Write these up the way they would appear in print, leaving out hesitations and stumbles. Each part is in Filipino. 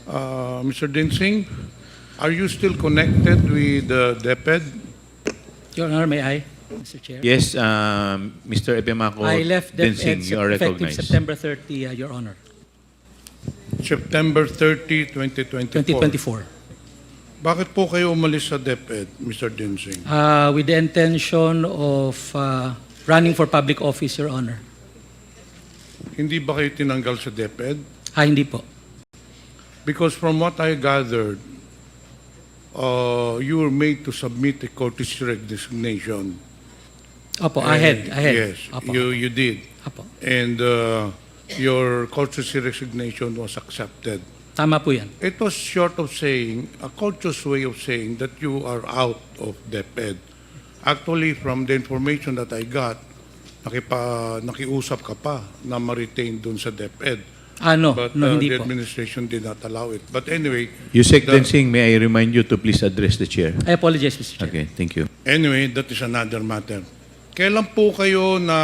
Mr. Dinsing, are you still connected with the DepEd? Your Honor, may I, Mr. Chair? Yes, Mr. Epimaco I left Dinsing, DepEd you are effective recognized. September 30, Your Honor, September 30, 2024. 2024. Bakit po kayo umalis sa DepEd, Mr. Dinsing? With the intention of running for public office, Your Honor. Hindi ba kayo tinanggal sa DepEd? Hindi po. Because from what I gathered, you were made to submit a courtesy resignation. Opo, ahead. Yes, Opo. you did. Opo. And your courtesy resignation was accepted. Tama po yan. It was short of saying, a courteous way of saying that you are out of DepEd. Actually, from the information that I got, nakiusap ka pa na ma-retain dun sa DepEd. No, But hindi the po. administration did not allow it. But anyway, Yusek Dinsing, may I remind you to please address the chair? I apologize, Mr. Chair. Okay, thank you. anyway, that is another matter. Kailan po kayo na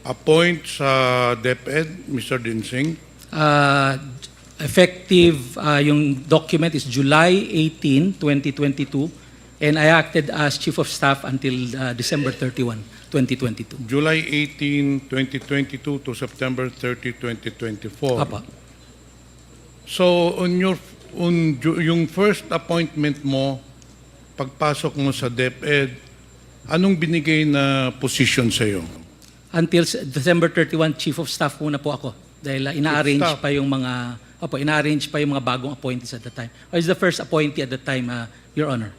appoint sa DepEd, Mr. Dinsing? Effective, yung document is July 18, 2022, and I acted as Chief of Staff until December 31, 2022. July 18, 2022 to September 30, 2024. Apa. So, yung first appointment mo, pagpasok mo sa DepEd, anong binigay na position sa'yo? Until December 31, Chief of Staff muna po ako. Dahil ina-arrange Staff. pa yung mga ina-arrange pa yung mga bagong appointees at the time. I was the first appointee at the time, Your Honor.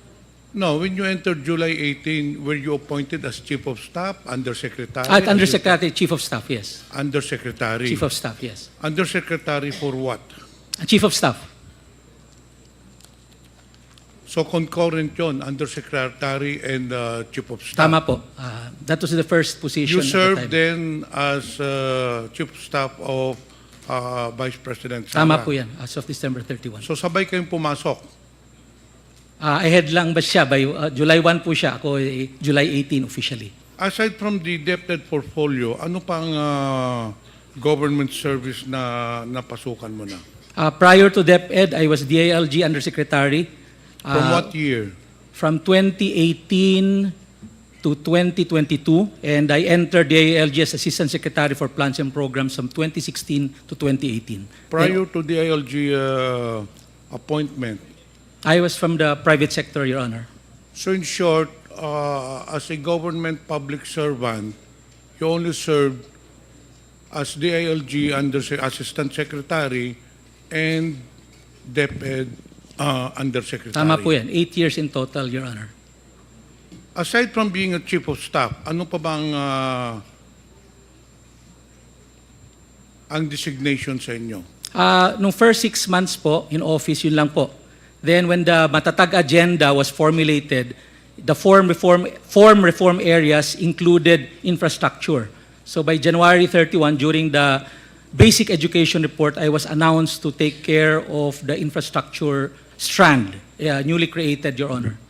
No, when you entered July 18, were you appointed as Chief of Staff, Undersecretary? Undersecretary, Chief of Staff, yes. Undersecretary. Chief of Staff, yes. Undersecretary for what? Chief of Staff. So concurrent yun, Undersecretary and Chief of Staff. Tama po. That was the first position You at the served time. then as Chief of Staff of Vice President Sara. Tama po yan, as of December 31. So sabay kayong pumasok. Ahead lang ba siya? By July 1 po siya. Ako July 18 officially. Aside from the DepEd portfolio, ano pang government service na napasukan mo na? Prior to DepEd, I was DILG Undersecretary. From what year? From 2018 to 2022, and I entered DILG as Assistant Secretary for Plans and Programs from 2016 to 2018. Prior to the ILG appointment. I was from the private sector, Your Honor. So in short, as a government public servant, you only served as DILG Assistant Secretary and DepEd Undersecretary. Tama po yan. 8 years in total, Your Honor. Aside from being a Chief of Staff, ano pa bang ang designation sa inyo? Nung first 6 months po in office, yun lang po. Then when the Matatag agenda was formulated, the form reform areas included infrastructure. So by January 31, during the basic education report, I was announced to take care of the infrastructure strand, newly created, Your Honor.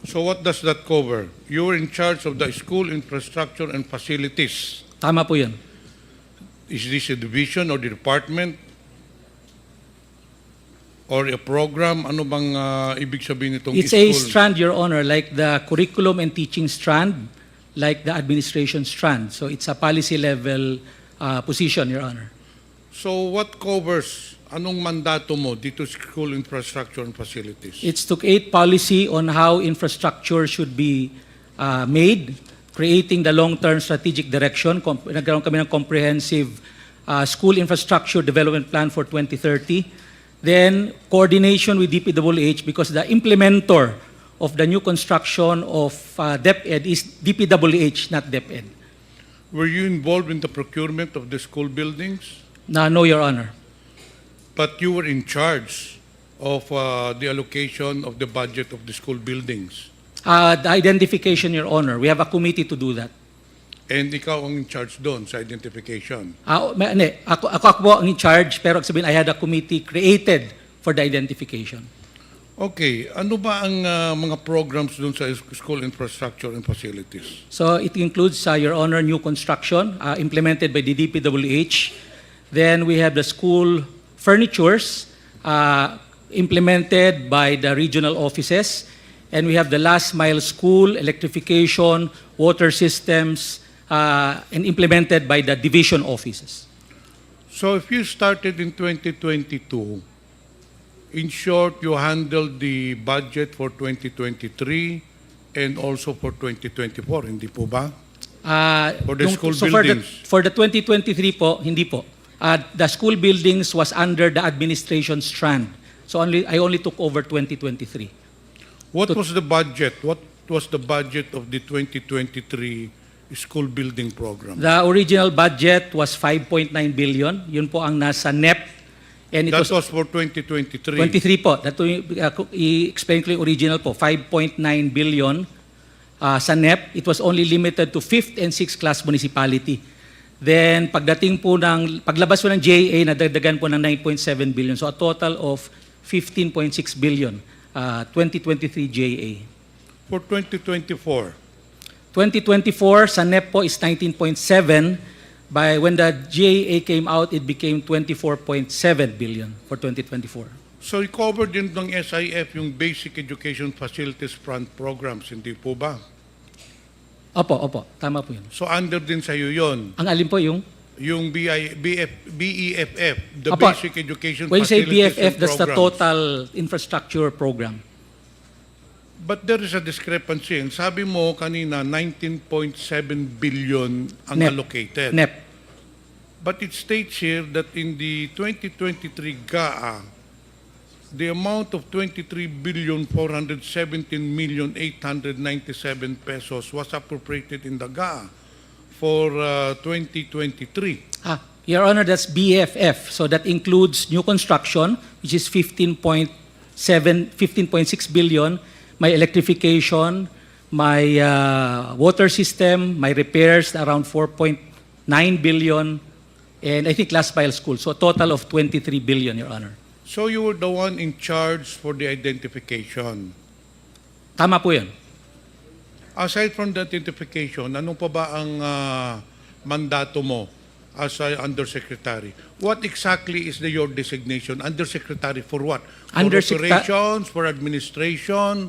So what does that cover? You were in charge of the school infrastructure and facilities. Tama po yun. Is this a division or the department? Or a program? Ano bang ibig sabihin nitong It's school? a strand, Your Honor, like the curriculum and teaching strand, like the administration strand. So it's a policy level position, Your Honor. So what covers, anong mandato mo dito sa school infrastructure and facilities? It's to create policy on how infrastructure should be made, creating the long-term strategic direction. Nagkaroon kami ng comprehensive school infrastructure development plan for 2030. Then, coordination with DPWH because the implementer of the new construction of DepEd is DPWH, not DepEd. Were you involved in the procurement of the school buildings? No, Your Honor. But you were in charge of the allocation of the budget of the school buildings. The identification, Your Honor. We have a committee to do that. And ikaw ang in charge doon sa identification. Ako po ang in charge, pero sabihin, I had a committee created for the identification. Okay, ano ba ang mga programs doon sa school infrastructure and facilities? So it includes, Your Honor, new construction implemented by the DPWH. Then we have the school furnitures, implemented by the regional offices. And we have the last mile school, electrification, water systems, and implemented by the division offices. So if you started in 2022, in short, you handled the budget for 2023 and also for 2024, hindi po ba? For the school buildings. For the 2023 po, hindi po. The school buildings was under the administration strand. So I only took over 2023. What was the budget? What was the budget of the 2023 school building program? The original budget was 5.9 billion. Yun po ang nasa NEP. And it That was for 2023. 23 po. That i-explain ko yung original po. 5.9 billion sa NEP. It was only limited to 5th and 6th class municipality. Then paglabas po ng JA, nadagdagan po ng 9.7 billion. So a total of 15.6 billion, 2023 JA. For 2024, 2024 sa NEP po is 19.7. When the JA came out, it became 24.7 billion for 2024. so i-cover din ng SIF yung Basic Education Facilities Fund programs, hindi po ba? Opo. Tama po yun. So under din sa iyo yun. Ang alin po yung? Yung BEFF, the Opo. Basic Education When you say Facilities BFF, and that's the Programs. total infrastructure program. But there is a discrepancy. Ang sabi mo kanina, 19.7 billion ang NEP. allocated. NEP. But it states here that in the 2023 GAA, the amount of 23,417,897 pesos was appropriated in the GAA for 2023. Your Honor, that's BFF. So that includes new construction, which is 15.6 billion, my electrification, my water system, my repairs, around 4.9 billion, and I think last mile school. So a total of 23 billion, Your Honor. So you were the one in charge for the identification. Tama po yan. Aside from the identification, ano pa ba ang mandato mo as undersecretary? What exactly is your designation? Undersecretary for what? For operations, for administration?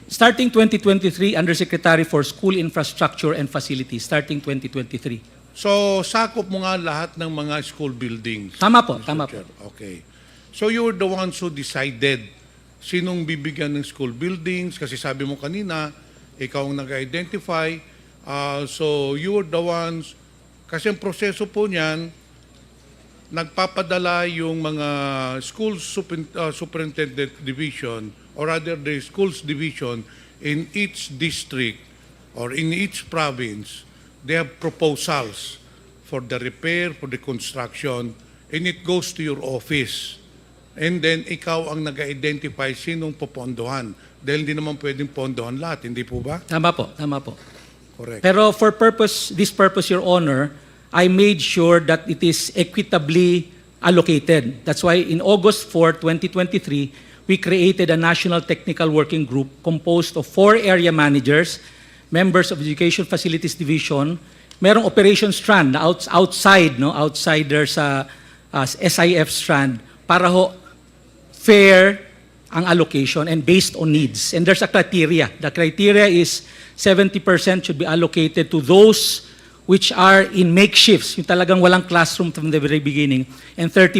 Starting 2023, Undersecretary for School Infrastructure and Facilities, starting 2023. So, sakop mo nga lahat ng mga school buildings. Tama po, Mr. tama Chair. po. Okay. So, you were the ones who decided sinong bibigyan ng school buildings kasi sabi mo kanina, ikaw ang nag-identify. So, you were the ones, kasi ang proseso po niyan, nagpapadala yung mga school superintendent division or rather the schools division in each district or in each province. They have proposals for the repair, for the construction, and it goes to your office. And then, ikaw ang nag-identify sinong popondohan. Dahil hindi naman pwedeng pondohan lahat, hindi po ba? Tama po, tama po. Correct. Pero for this purpose, Your Honor, I made sure that it is equitably allocated. That's why in August 4, 2023, we created a National Technical Working Group composed of 4 area managers, members of Education Facilities Division, merong operation strand na outsider sa SIF strand para ho fair ang allocation and based on needs. And there's a criteria. The criteria is 70% should be allocated to those which are in makeshifts, yung talagang walang classroom from the very beginning, and 30%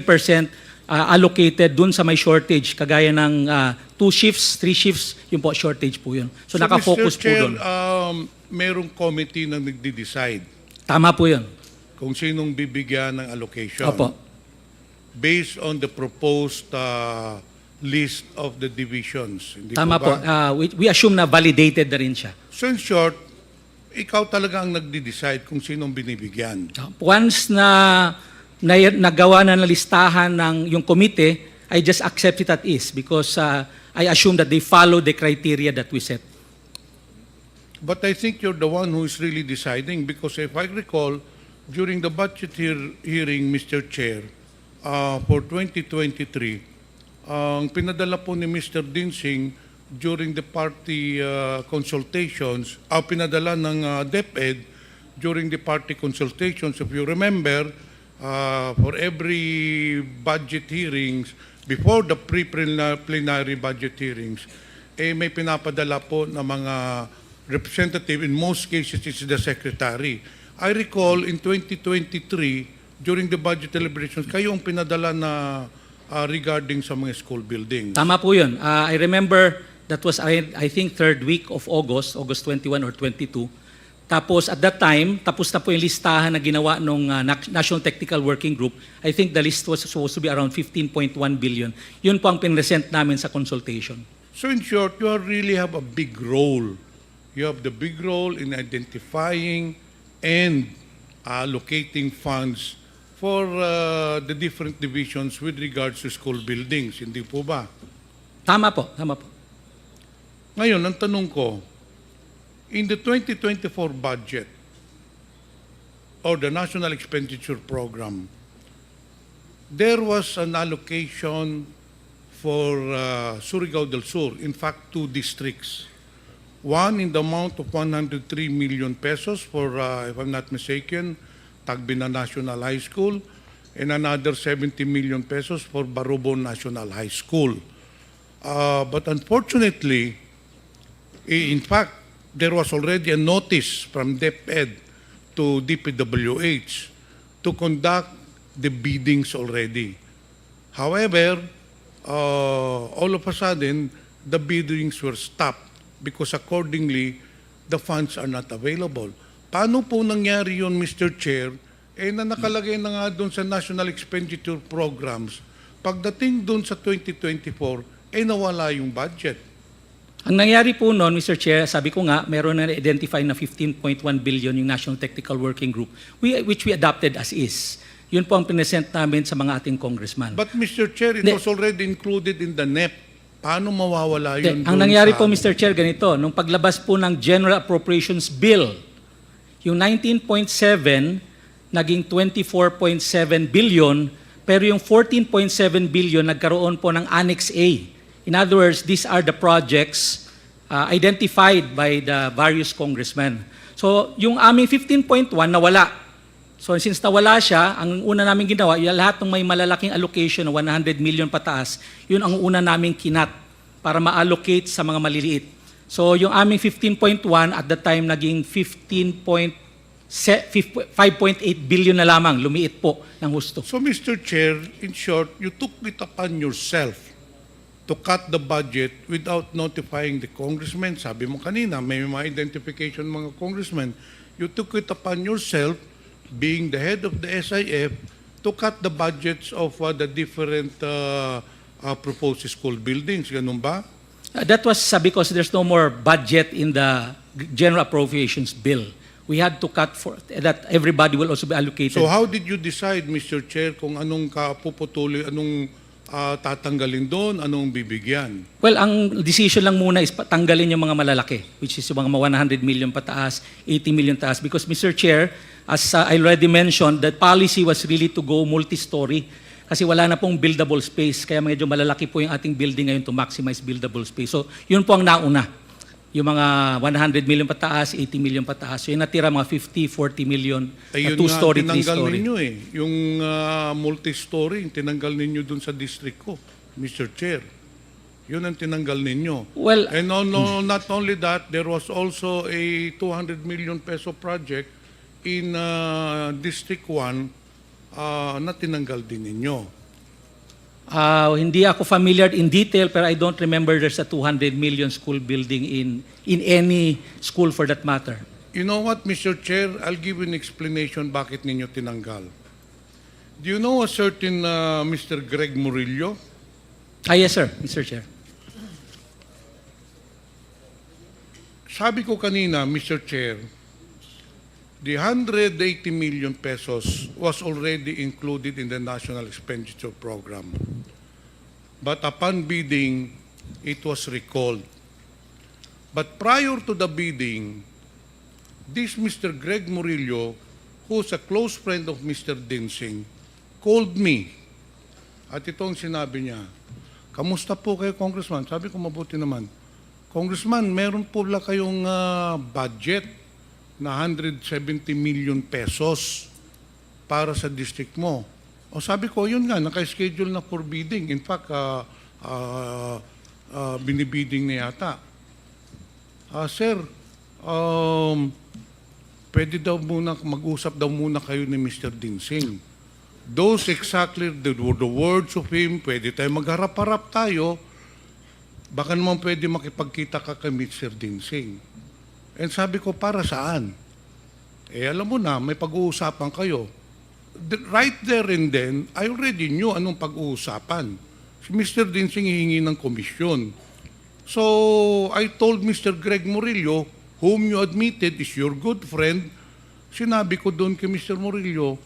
allocated dun sa may shortage, kagaya ng 2 shifts, 3 shifts, yung po shortage po yun. So nakafocus Mr. po Chair, dun. merong committee na nagde-decide Tama po yun. kung sinong bibigyan ng allocation. Opo. Based on the proposed list of the divisions. Hindi Tama po. ba? We assume na validated na rin siya. So in short, ikaw talaga ang nagde-decide kung sinong binibigyan. Once na nagawa na listahan ng yung komite, I just accept it as is because I assume that they follow the criteria that we set. But I think you're the one who is really deciding because if I recall, during the budget hearing, Mr. Chair, for 2023, ang pinadala po ni Mr. Dinsing during the party consultations, pinadala ng DepEd during the party consultations, if you remember, for every budget hearings, before the pre-plenary budget hearings, may pinapadala po ng mga representative, in most cases it's the secretary. I recall in 2023, during the budget deliberations, kayo ang pinadala na regarding sa mga school buildings. Tama po yun. I remember that was, I think, third week of August 21 or 22. Tapos at that time, tapos na po yung listahan na ginawa ng National Technical Working Group. I think the list was supposed to be around 15.1 billion. Yun po ang pinresent namin sa consultation. So in short, you really have a big role. You have the big role in identifying and allocating funds for the different divisions with regards to school buildings. Hindi po ba? Tama po, tama po. Ngayon, ang tanong ko, in the 2024 budget or the National Expenditure Program, there was an allocation for Surigao del Sur, in fact, 2 districts. One in the amount of 103 million pesos for, if I'm not mistaken, Tagbina National High School, and another 70 million pesos for Barubon National High School. But unfortunately, in fact, there was already a notice from DepEd to DPWH to conduct the biddings already. However, all of a sudden, the biddings were stopped because accordingly, the funds are not available. Paano po nangyari yun, Mr. Chair? Na nakalagay na nga doon sa National Expenditure Programs, pagdating doon sa 2024, nawala yung budget. Ang nangyari po noon, Mr. Chair, sabi ko nga, meron na identify na 15.1 billion yung National Technical Working Group, which we adopted as is. Yun po ang pinesent namin sa mga ating congressman. But Mr. Chair, it was already included in the NEP. Paano mawawala yun? Ang nangyari po, Mr. Chair, ganito, nung paglabas po ng General Appropriations Bill, yung 19.7 naging 24.7 billion, pero yung 14.7 billion nagkaroon po ng Annex A. In other words, these are the projects identified by the various congressmen. So, yung aming 15.1 nawala. So, since nawala siya, ang una namin ginawa, yung lahat ng may malalaking allocation na 100 million pataas, yun ang una namin kinat para ma-allocate sa mga maliliit. So, yung aming 15.1 at the time naging 5.8 billion na lamang, lumiit po ng husto. So, Mr. Chair, in short, you took it upon yourself to cut the budget without notifying the congressmen. Sabi mo kanina, may mga identification mga congressmen. You took it upon yourself, being the head of the SIF, to cut the budgets of the different proposed school buildings. Ganun ba? That was because there's no more budget in the General Appropriations Bill. We had to cut for that everybody will also be allocated. So how did you decide, Mr. Chair, kung anong kapuputuloy, anong tatanggalin doon, anong bibigyan? Well, ang decision lang muna is tanggalin yung mga malalaki, which is yung mga 100 million pataas, 80 million taas. Because, Mr. Chair, as I already mentioned, the policy was really to go multi-story kasi wala na pong buildable space. Kaya medyo malalaki po yung ating building ngayon to maximize buildable space. So, yun po ang nauna. Yung mga 100 million pataas, 80 million pataas. So, yung natira mga 50, 40 million, two-story, three-story. Tinanggal ninyo yung multi-story, tinanggal ninyo dun sa district ko, Mr. Chair. Yun ang tinanggal ninyo. Well, and not only that, there was also a 200 million peso project in District 1 na tinanggal din ninyo. Hindi ako familiar in detail, pero I don't remember there's a 200 million school building in any school for that matter. You know what, Mr. Chair? I'll give you an explanation bakit ninyo tinanggal. Do you know a certain Mr. Greg Murillo? Yes, sir, Mr. Chair. Sabi ko kanina, Mr. Chair, the 180 million pesos was already included in the National Expenditure Program. But upon bidding, it was recalled. But prior to the bidding, this Mr. Greg Murillo, who's a close friend of Mr. Dinsing, called me. At ito ang sinabi niya, kamusta po kayo, Congressman? Sabi ko, mabuti naman. Congressman, meron po lang kayong budget na 170 million pesos para sa district mo. O sabi ko, yun nga, naka-schedule na for bidding. In fact, binibidding na yata. Sir, pwede daw muna, mag-usap daw muna kayo ni Mr. Dinsing. Those exactly the words of him, pwede tayo magharap-harap tayo, baka naman pwede makipagkita ka kay Mr. Dinsing. And sabi ko, para saan? Alam mo na, may pag-uusapan kayo. Right there and then, I already knew anong pag-uusapan. Si Mr. Dinsing hihingi ng komisyon. So, I told Mr. Greg Murillo, whom you admitted is your good friend, sinabi ko doon kay Mr. Murillo,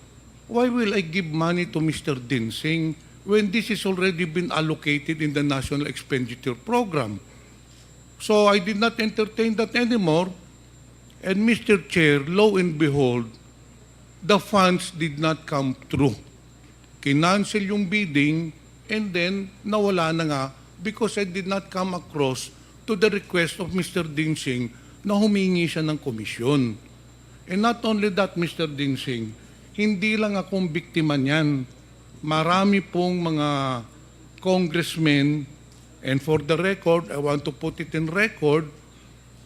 why will I give money to Mr. Dinsing when this has already been allocated in the National Expenditure Program? So I did not entertain that anymore. And Mr. Chair, lo and behold, the funds did not come through. Kinancel yung bidding and then nawala na nga because I did not come across to the request of Mr. Dinsing na humingi siya ng komisyon. And not only that, Mr. Dinsing, hindi lang akong biktima niyan. Marami pong mga congressmen, and for the record, I want to put it in record,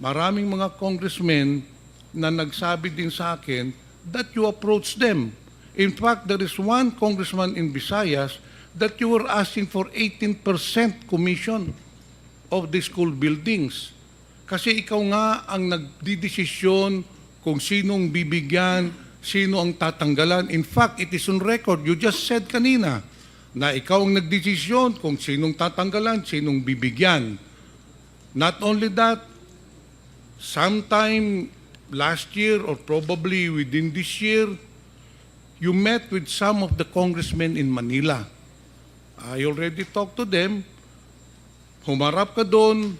maraming mga congressmen na nagsabi din sa akin that you approach them. In fact, there is one congressman in Visayas that you were asking for 18% commission of the school buildings. Kasi ikaw nga ang nagdidesisyon kung sinong bibigyan, sino ang tatanggalan. In fact, it is on record. You just said kanina na ikaw ang nagdesisyon kung sinong tatanggalan, sinong bibigyan. Not only that, sometime last year or probably within this year, you met with some of the congressmen in Manila. I already talked to them. Humarap ka doon,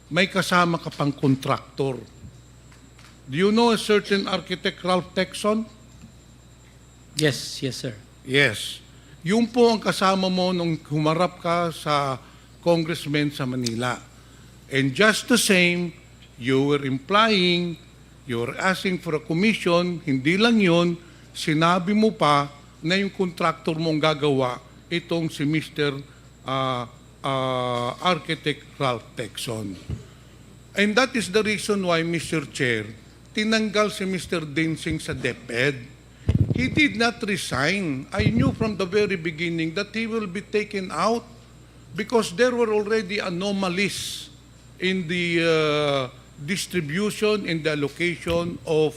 may kasama ka pang kontraktor. Do you know a certain architect, Ralph Texon? Yes, yes, sir. Yes. Yung po ang kasama mo nung humarap ka sa congressman sa Manila. And just the same, you were implying, you were asking for a commission, hindi lang yun, sinabi mo pa na yung contractor mong gagawa, itong si Mr. Architect Ralph Texon. And that is the reason why, Mr. Chair, tinanggal si Mr. Dinsing sa DepEd. He did not resign. I knew from the very beginning that he will be taken out because there were already anomalies in the distribution and the allocation of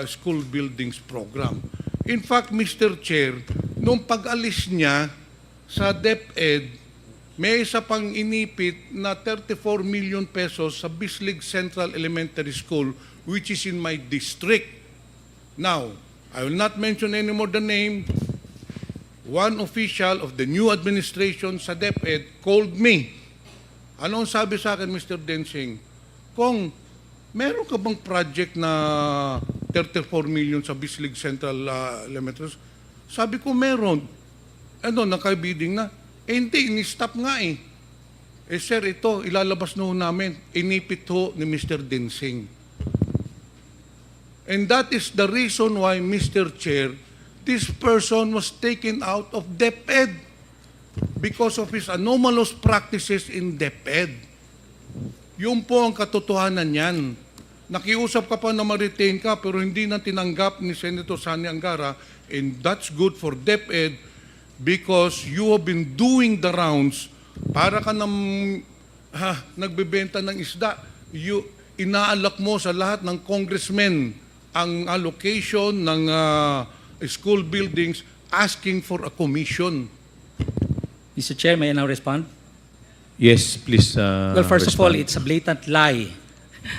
school buildings program. In fact, Mr. Chair, nung pag-alis niya sa DepEd, may isa pang inipit na 34 million pesos sa Bislig Central Elementary School, which is in my district. Now, I will not mention anymore the name. One official of the new administration sa DepEd called me. Ano ang sabi sa akin, Mr. Dinsing? Kung meron ka bang project na 34 million sa Bislig Central Elementary School? Sabi ko, meron. Ano, nakabidding na? Hindi, ini-stop nga eh. Sir, ito, ilalabas na ho namin. Inipit ho ni Mr. Dinsing. And that is the reason why, Mr. Chair, this person was taken out of DepEd because of his anomalous practices in DepEd. Yun po ang katotohanan niyan. Nakiusap ka pa na ma-retain ka pero hindi na tinanggap ni Senator Sani Angara, and that's good for DepEd because you have been doing the rounds para ka nagbebenta ng isda. Inaalak mo sa lahat ng congressmen ang allocation ng school buildings asking for a commission. Mr. Chair, may I now respond? Yes, please. Well, first of all, respond. it's a blatant lie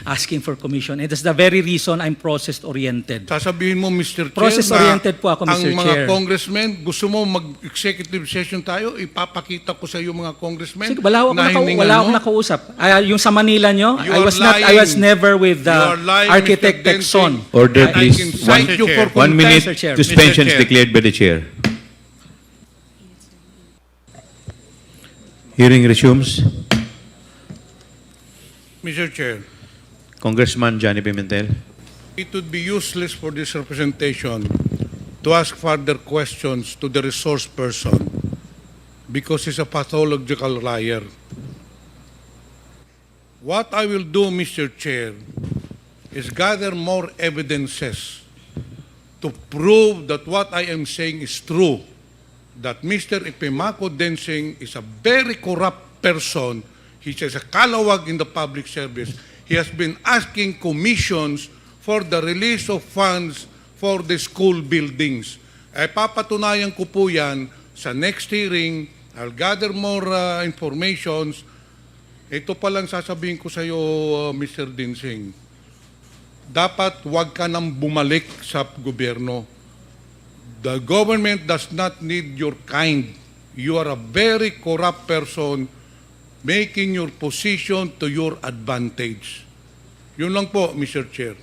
asking for commission. And that's the very reason I'm process-oriented. Sasabihin mo, Mr. Chair, Process-oriented po ako, Mr. ang mga Chair. congressmen, gusto mo mag-executive session tayo, ipapakita ko sa iyo mga congressmen. Sige, wala akong nakausap. Yung sa Manila nyo, You are I was lying. never with You are lying, Architect Mr. Texon. Order, I please. can cite you for 1 minute Mr. Chair. suspension is Mr. Chair. declared by the chair. Hearing resumes. Mr. Chair, Congressman Johnny Pimentel. it would be useless for this representation to ask further questions to the resource person because he's a pathological liar. What I will do, Mr. Chair, is gather more evidences to prove that what I am saying is true, that Mr. Ipimako Densing is a very corrupt person. He is a kalawag in the public service. He has been asking commissions for the release of funds for the school buildings. Papatunayan ko po yan sa next hearing. I'll gather more informations. Ito pa lang sasabihin ko sa iyo, Mr. Densing. Dapat huwag ka nang bumalik sa gobyerno. The government does not need your kind. You are a very corrupt person making your position to your advantage. Yun lang po, Mr. Chair.